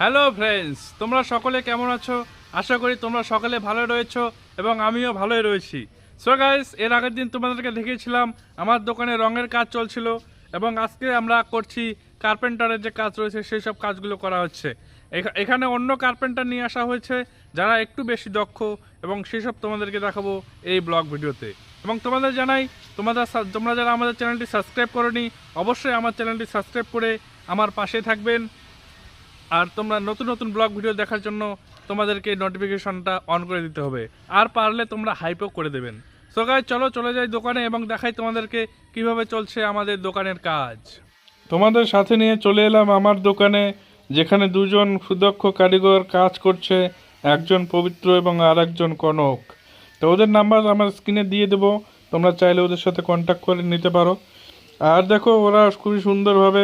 Hello friends, তোমরা সকলে কেমন আছো? আশা করি তোমরা সকলে ভালো রয়েছো এবং আমিও ভালোই রয়েছি। সো গাইস, এর আগের দিন তোমাদেরকে দেখিয়েছিলাম আমার দোকানে রঙের কাজ চলছিল এবং আজকে আমরা করছি কার্পেন্টারের যে কাজ রয়েছে সেই সব কাজগুলো করা হচ্ছে। এখানে অন্য কার্পেন্টার নিয়ে আসা হয়েছে যারা একটু বেশি দক্ষ এবং সেসব তোমাদেরকে দেখাবো এই ব্লগ ভিডিওতে। এবং তোমাদের জানাই, তোমরা যারা আমাদের চ্যানেলটি সাবস্ক্রাইব করোনি, অবশ্যই আমার চ্যানেলটি সাবস্ক্রাইব করে আমার পাশে থাকবেন। আর তোমরা নতুন নতুন ব্লগ ভিডিও দেখার জন্য তোমাদেরকে নোটিফিকেশনটা অন করে দিতে হবে, আর পারলে তোমরা হাইপও করে দেবেন। সো গাইস, চলো চলে যাই দোকানে এবং দেখাই তোমাদেরকে কিভাবে চলছে আমাদের দোকানের কাজ। তোমাদের সাথে নিয়ে চলে এলাম আমার দোকানে, যেখানে দুজন সুদক্ষ কারিগর কাজ করছে, একজন পবিত্র এবং আর একজন কনক। তো ওদের নাম্বার আমার স্ক্রিনে দিয়ে দেবো, তোমরা চাইলে ওদের সাথে কন্ট্যাক্ট করে নিতে পারো। আর দেখো, ওরা খুবই সুন্দরভাবে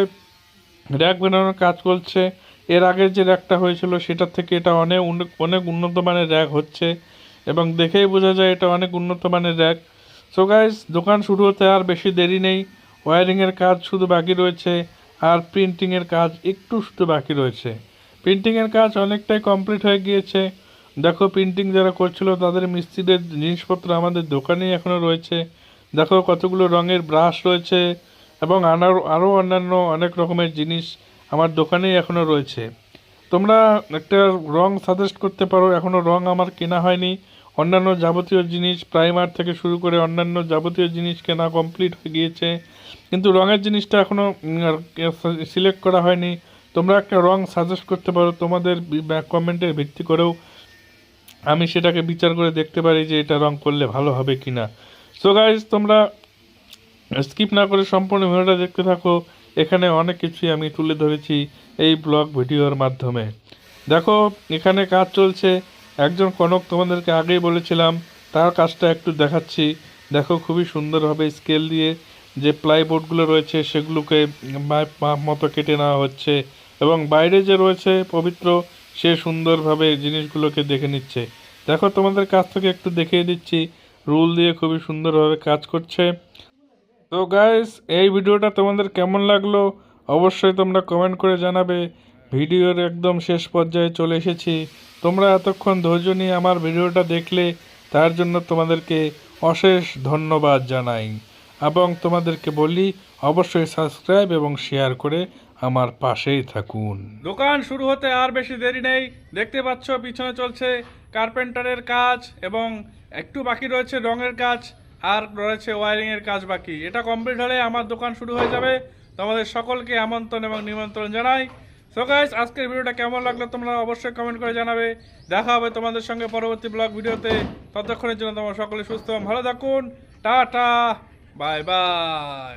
র্যাক বানানোর কাজ করছে। এর আগের যে র্যাকটা হয়েছিল সেটার থেকে এটা অনেক অনেক উন্নত মানের র্যাক হচ্ছে এবং দেখেই বোঝা যায় এটা অনেক উন্নত মানের র্যাক। সো গাইস, দোকান শুরু হতে আর বেশি দেরি নেই। ওয়্যারিংয়ের কাজ শুধু বাকি রয়েছে আর প্রিন্টিংয়ের কাজ একটু শুধু বাকি রয়েছে। প্রিন্টিংয়ের কাজ অনেকটাই কমপ্লিট হয়ে গিয়েছে। দেখো, প্রিন্টিং যারা করছিল তাদের মিস্ত্রিদের জিনিসপত্র আমাদের দোকানেই এখনও রয়েছে। দেখো, কতগুলো রঙের ব্রাশ রয়েছে এবং আরও অন্যান্য অনেক রকমের জিনিস আমার দোকানেই এখনও রয়েছে। তোমরা একটা রং সাজেস্ট করতে পারো, এখনও রং আমার কেনা হয়নি। অন্যান্য যাবতীয় জিনিস, প্রাইমার থেকে শুরু করে অন্যান্য যাবতীয় জিনিস কেনা কমপ্লিট হয়ে গিয়েছে, কিন্তু রঙের জিনিসটা এখনও সিলেক্ট করা হয়নি। তোমরা একটা রং সাজেস্ট করতে পারো, তোমাদের কমেন্টের ভিত্তি করেও আমি সেটাকে বিচার করে দেখতে পারি যে এটা রং করলে ভালো হবে কি না। সো গাইজ, তোমরা স্কিপ না করে সম্পূর্ণ ভিডিওটা দেখতে থাকো। এখানে অনেক কিছুই আমি তুলে ধরেছি এই ব্লগ ভিডিওর মাধ্যমে। দেখো, এখানে কাজ চলছে। একজন কনক তোমাদেরকে আগেই বলেছিলাম, তার কাজটা একটু দেখাচ্ছি। দেখো, খুবই সুন্দরভাবে স্কেল দিয়ে যে প্লাইবোর্ডগুলো রয়েছে সেগুলোকে মাপ মতো কেটে নেওয়া হচ্ছে এবং বাইরে যে রয়েছে পবিত্র, সে সুন্দরভাবে জিনিসগুলোকে দেখে নিচ্ছে। দেখো, তোমাদের কাছ থেকে একটু দেখিয়ে দিচ্ছি, রুল দিয়ে খুবই সুন্দরভাবে কাজ করছে। তো গাইস, এই ভিডিওটা তোমাদের কেমন লাগলো অবশ্যই তোমরা কমেন্ট করে জানাবে। ভিডিওর একদম শেষ পর্যায়ে চলে এসেছি। তোমরা এতক্ষণ ধৈর্য নিয়ে আমার ভিডিওটা দেখলে তার জন্য তোমাদেরকে অশেষ ধন্যবাদ জানাই এবং তোমাদেরকে বলি অবশ্যই সাবস্ক্রাইব এবং শেয়ার করে আমার পাশেই থাকুন। দোকান শুরু হতে আর বেশি দেরি নেই। দেখতে পাচ্ছ পিছনে চলছে কার্পেন্টারের কাজ এবং একটু বাকি রয়েছে রঙের কাজ, আর রয়েছে ওয়্যারিংয়ের কাজ বাকি। এটা কমপ্লিট হলে আমার দোকান শুরু হয়ে যাবে। তোমাদের সকলকে আমন্ত্রণ এবং নিমন্ত্রণ জানাই। সো গাইস, আজকের ভিডিওটা কেমন লাগলো তোমরা অবশ্যই কমেন্ট করে জানাবে। দেখা হবে তোমাদের সঙ্গে পরবর্তী ব্লগ ভিডিওতে। ততক্ষণের জন্য তোমরা সকলে সুস্থ এবং ভালো থাকুন। Tata, bye bye.